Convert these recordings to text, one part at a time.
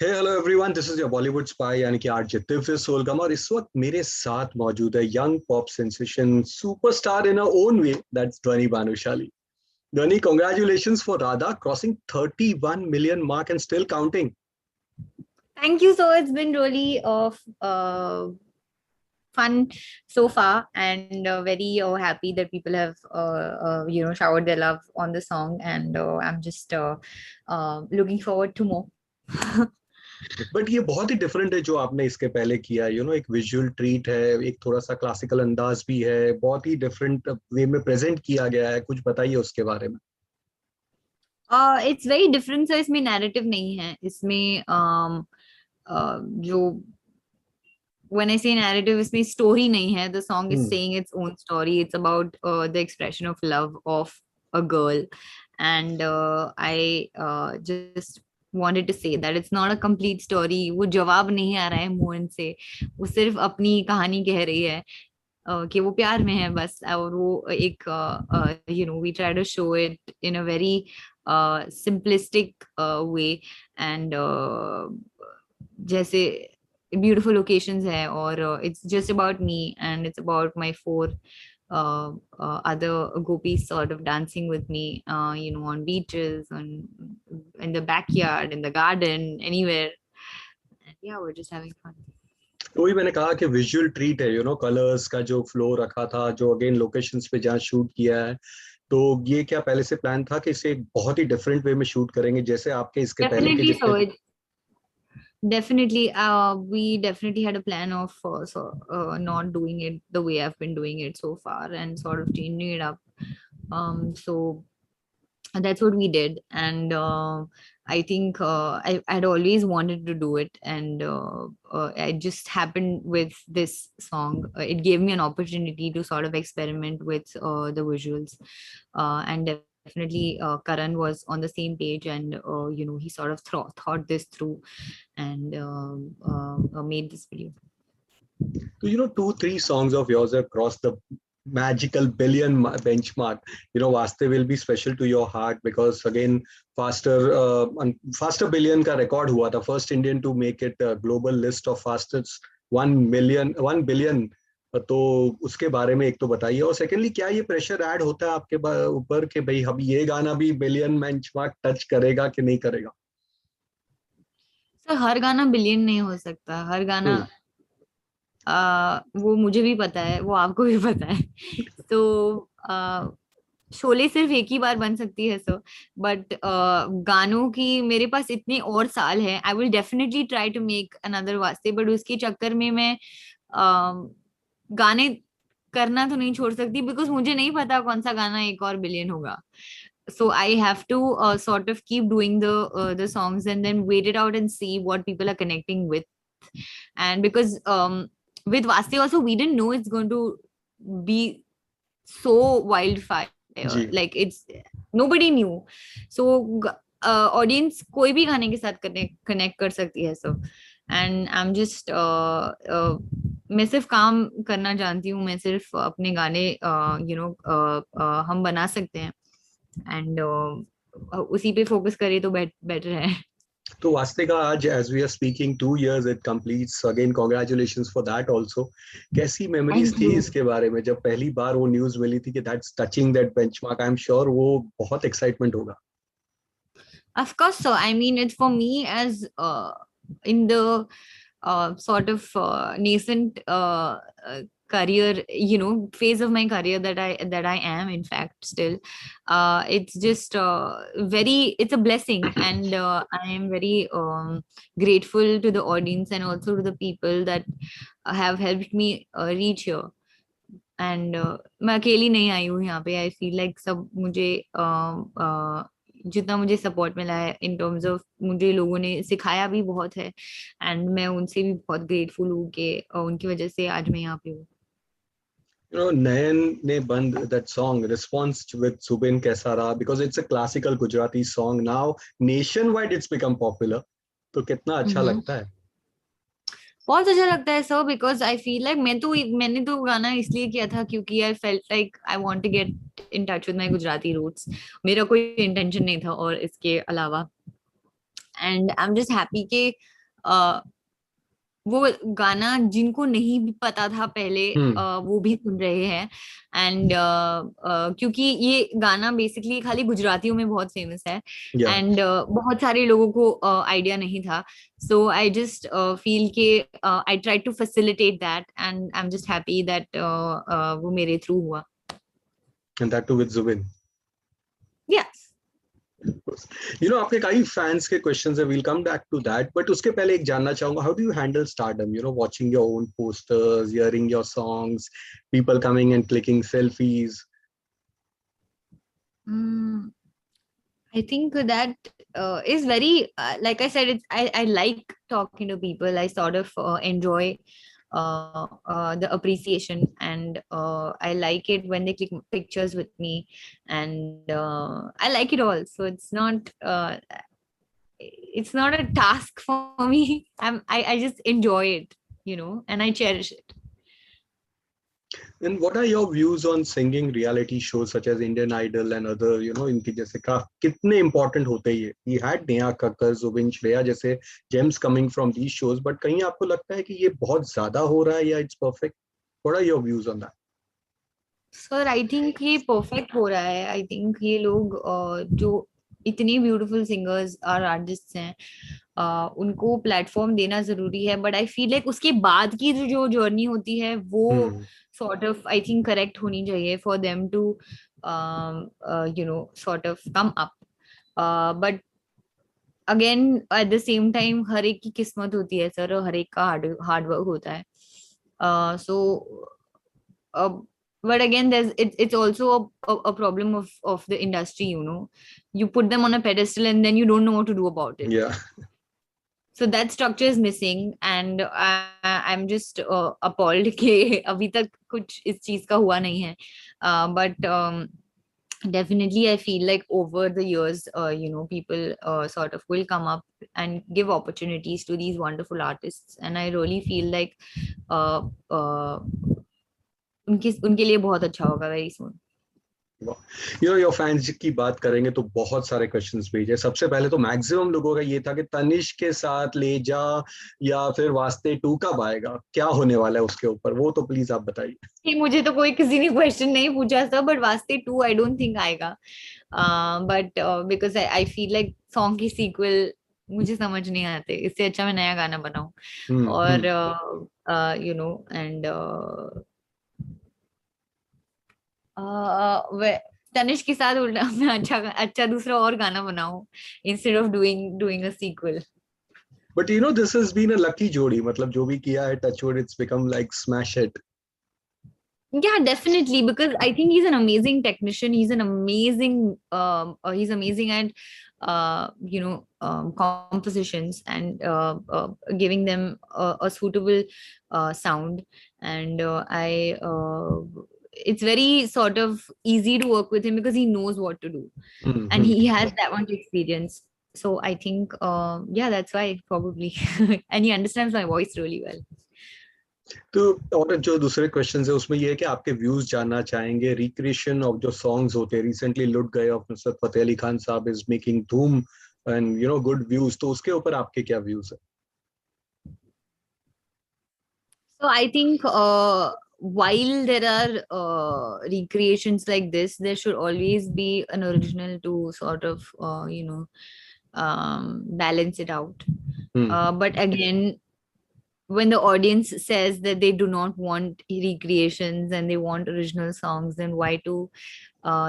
Hey hello everyone, this is your Bollywood spy यानी कि RJ Divya सोलगम। और इस वक्त मेरे साथ मौजूद है young pop sensation superstar in a own way, that's ध्वनि भानुशाली। ध्वनि, congratulations for Radha crossing 31 million mark and still counting. Thank you. So it's been really fun so far, and very happy that people have showered their love on the song, and I'm just looking forward to more. But ये बहुत ही different है जो आपने इसके पहले किया, एक visual treat है, एक थोड़ा सा क्लासिकल अंदाज भी है, बहुत ही डिफरेंट वे में प्रेजेंट किया गया है। कुछ बताइए उसके बारे में। It's very different. सो इसमें नैरेटिव नहीं है, इसमें जो when I say narrative, इसमें story नहीं है. The song is hmm. saying its own story. It's about the expression of love of a girl, and I just wanted to say that it's not a complete story. वो जवाब नहीं आ रहा है मोहन से, वो सिर्फ अपनी कहानी कह रही है कि वो प्यार में है बस. और वो एक we try to show it in a very simplistic way, and जैसे beautiful locations है, और it's just about me, and it's about my four other gopis sort of dancing with me, on beaches, on in the backyard, in the garden, anywhere. And yeah, we're just having fun. तो वही मैंने कहा कि visual treat है, colours का जो flow रखा था, जो अगेन लोकेशंस पे जहाँ शूट किया है। तो ये क्या पहले से प्लान था कि इसे एक बहुत ही डिफरेंट वे में शूट करेंगे, जैसे आपके इसके पहले के Definitely. जितने So भी। definitely, we definitely had a plan of not doing it the way I've been doing it so far, and sort of changing it up. So that's what we did, and I think I'd always wanted to do it, and I just happened with this song. It gave me an opportunity to sort of experiment with the visuals, and definitely Karan was on the same page, and he sort of thought this through, and made this video. So, 2 3 songs of yours have crossed the magical billion benchmark. Vaste will be special to your heart because again, faster billion का record हुआ था, first Indian to make it a global list of fastest 1 billion. तो उसके बारे में एक तो बताइए, और सेकेंडली क्या ये प्रेशर ऐड होता है आपके ऊपर कि भाई अब ये गाना भी बिलियन बेंचमार्क टच करेगा कि नहीं करेगा? सर, हर गाना बिलियन नहीं हो सकता. हर गाना, हम्म। वो मुझे भी पता है, वो आपको भी पता है. तो शोले सिर्फ एक ही बार बन सकती है सर, बट गानों की मेरे पास इतने और साल है. I will definitely try to make another Vaaste, but उसके चक्कर में मैं गाने करना तो नहीं छोड़ सकती, बिकॉज मुझे नहीं पता कौन सा गाना एक और बिलियन होगा. So I have to sort of keep doing the songs, and then wait it out and see what people are connecting with. And because with Vasti also, we didn't know it's going to be so wildfire. Ji. Like, it's nobody knew. So audience कोई भी गाने के साथ connect कर सकती है. So and I'm just मैं सिर्फ काम करना जानती हूँ. मैं सिर्फ अपने गाने हम बना सकते हैं, एंड उसी पे फोकस करे तो बेटर है. तो वास्ते का आज as we are speaking 2 years it completes, again congratulations for that also. कैसी मेमोरीज थैंक थी यू. इसके बारे में जब पहली बार वो न्यूज मिली थी कि that's touching that benchmark? I am sure वो बहुत एक्साइटमेंट होगा। Of course. So I mean, it's for me as in the sort of nascent career, phase of my career that I am, in fact, still. It's just it's a blessing, and I am very grateful to the audience, and also to the people that have helped me reach here. And मैं अकेली नहीं आई हूँ यहाँ पे. आई feel like सब मुझे जितना मुझे सपोर्ट मिला है इन टर्म्स ऑफ, मुझे लोगों ने सिखाया भी बहुत है, एंड मैं उनसे भी बहुत ग्रेटफुल हूँ कि उनकी वजह से आज मैं यहाँ पे हूँ. Nayan ne band that song response with Subin कैसा रहा? Because it's a classical Gujarati song. Now nationwide it's become popular. तो कितना अच्छा हम्म. लगता है? बहुत अच्छा लगता है sir, because I feel like मैंने तो गाना इसलिए किया था क्योंकि I felt like I want to get in touch with my Gujarati roots. मेरा कोई इंटेंशन नहीं था और इसके अलावा. And I am just happy कि वो गाना जिनको नहीं भी पता था पहले वो भी सुन रहे हैं। एंड क्योंकि ये गाना बेसिकली खाली गुजरातियों में बहुत फेमस है या एंड बहुत सारे लोगों को आइडिया नहीं था। सो आई जस्ट फील के I try to facilitate that and I am just happy that वो मेरे थ्रू हुआ। And that too with Zubin. Yes. आपके कई फैंस के क्वेश्चंस है, we'll come back to that, but उसके पहले एक जानना चाहूंगा, how do you handle stardom, watching your own posters, hearing your songs, people coming and clicking selfies? I think that is very, like I said, I like talking to people. I sort of enjoy the appreciation, and I like it when they click pictures with me, and I like it all. So it's not a task for me. I just enjoy it, and I cherish it. And what are your views on singing reality shows such as Indian Idol and other, इनकी जैसे कितने important होते हैं ये? We had Neha Kakkar, Zubin, Shreya जैसे gems coming from these shows, but कहीं आपको लगता है कि ये बहुत ज्यादा हो रहा है या it's perfect? What are your views on that? Sir I think ये परफेक्ट हो रहा है। आई थिंक ये लोग जो इतने ब्यूटीफुल सिंगर्स और आर्टिस्ट हैं उनको प्लेटफॉर्म देना जरूरी है, बट आई फील लाइक उसके बाद की जो जर्नी होती है वो sort of I think correct होनी चाहिए for them to sort of come up. But again at the same time हर एक की किस्मत होती है सर, और हर एक का हार्ड वर्क होता है। सो but again it's also a problem of the industry. You put them on a pedestal and then you don't know what to do about it. Yeah. So that structure is missing, and I'm just appalled कि अभी तक कुछ इस चीज का हुआ नहीं है। But definitely I feel like over the years people sort of will come up and give opportunities to these wonderful artists, and I really feel like उनके लिए बहुत अच्छा होगा वेरी सून। योर फैंस की बात करेंगे तो बहुत सारे क्वेश्चंस भेजे। सबसे पहले तो मैक्सिमम लोगों का ये था कि तनिष्क के साथ ले जा या फिर वास्ते 2 कब आएगा, क्या होने वाला है उसके ऊपर, वो तो प्लीज आप बताइए। मुझे तो कोई किसी ने क्वेश्चन नहीं पूछा था, बट वास्ते 2 आई डोंट थिंक आएगा, but because I feel like song की सीक्वल मुझे समझ नहीं आते, इससे अच्छा मैं नया गाना बनाऊं। और एंड तनिष्क के साथ उल्टा मैं अच्छा दूसरा और गाना बनाऊं instead of doing a sequel. But this has been a lucky jodi, मतलब जो भी किया है touchwood, it's become like smash hit. Yeah, definitely, because I think he's an amazing technician. He's amazing at compositions and giving them a suitable sound, and it's very sort of easy to work with him because he knows what to do, and he has that much experience. So I think yeah, that's why probably and he understands my voice really well. तो और जो दूसरे questions है उसमें ये है कि आपके व्यूज जानना चाहेंगे, रिक्रिएशन ऑफ जो सॉन्ग्स होते हैं, रिसेंटली लुट गए ऑफ नुसरत फतेह अली खान साहब इज मेकिंग धूम एंड गुड व्यूज, तो उसके ऊपर आपके क्या व्यूज है? So I think while there are recreations like this, there should always be an original to sort of balance it out. But again, when the audience says that they do not want recreations and they want original songs, then why to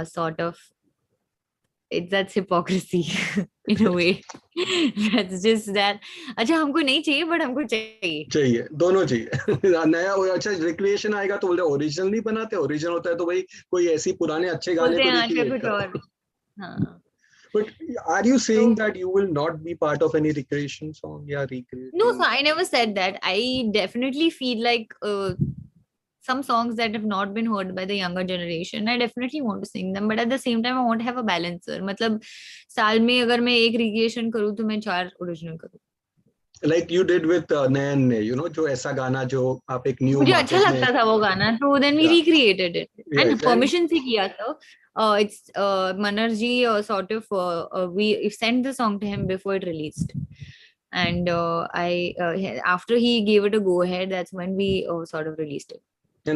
sort of that's hypocrisy in a way. That's just that अच्छा हमको नहीं चाहिए but हमको चाहिए दोनों चाहिए। नया अच्छा रिक्रिएशन आएगा तो बोलते ओरिजिनल नहीं बनाते, ओरिजिनल होता है तो भाई कोई ऐसी पुराने अच्छे गाने को रिक्रिएट करो। हाँ। But are you saying that you will not be part of any recreation song? Yeah, recreation. No, so I never said that. I definitely feel like some songs that have not been heard by the younger generation, I definitely want to sing them. But at the same time, I want to have a balancer. मतलब साल में अगर मैं एक recreation करूँ तो मैं 4 original करूँ. Like you did with Nayan ne, you know, जो ऐसा गाना जो आप एक न्यू मुझे अच्छा मार्केट में. लगता था वो गाना, तो then we Yeah, recreated it and yes, and permission से किया था. It's Manar ji sort of we sent the song to him before it released, and after he gave it a go ahead, that's when we sort of released it.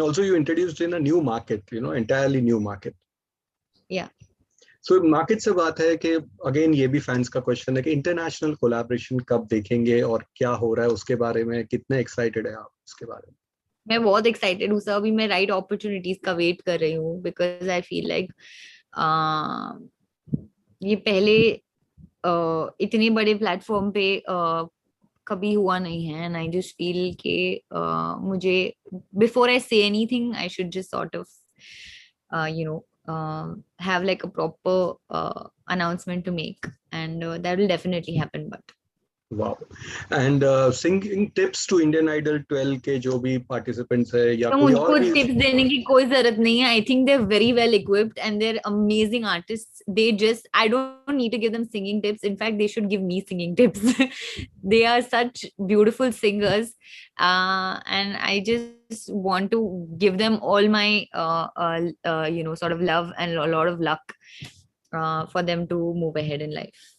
also you introduced in a new market, you know, entirely new market. Yeah. So market से बात है कि again ये भी fans का question है कि international collaboration कब देखेंगे और क्या हो रहा है उसके बारे में, कितने एक्साइटेड है आप उसके बारे में? मैं बहुत एक्साइटेड हूँ सर. अभी मैं राइट अपॉर्चुनिटीज का वेट कर रही हूँ, बिकॉज आई फील लाइक ये पहले इतने बड़े प्लेटफॉर्म पे कभी हुआ नहीं है. एंड आई जस्ट फील के मुझे before I say anything I should just sort of you know have like a proper announcement to make, and that will definitely happen. But wow. And singing tips to Indian Idol 12 के जो भी participants है या तो कोई और मुझको भी. टिप्स देने की कोई जरूरत नहीं है. I think they are very well equipped and they are amazing artists. They just I don't need to give them singing tips. In fact they should give me singing tips. They are such beautiful singers, and I just want to give them all my sort of love and a lot of luck for them to move ahead in life.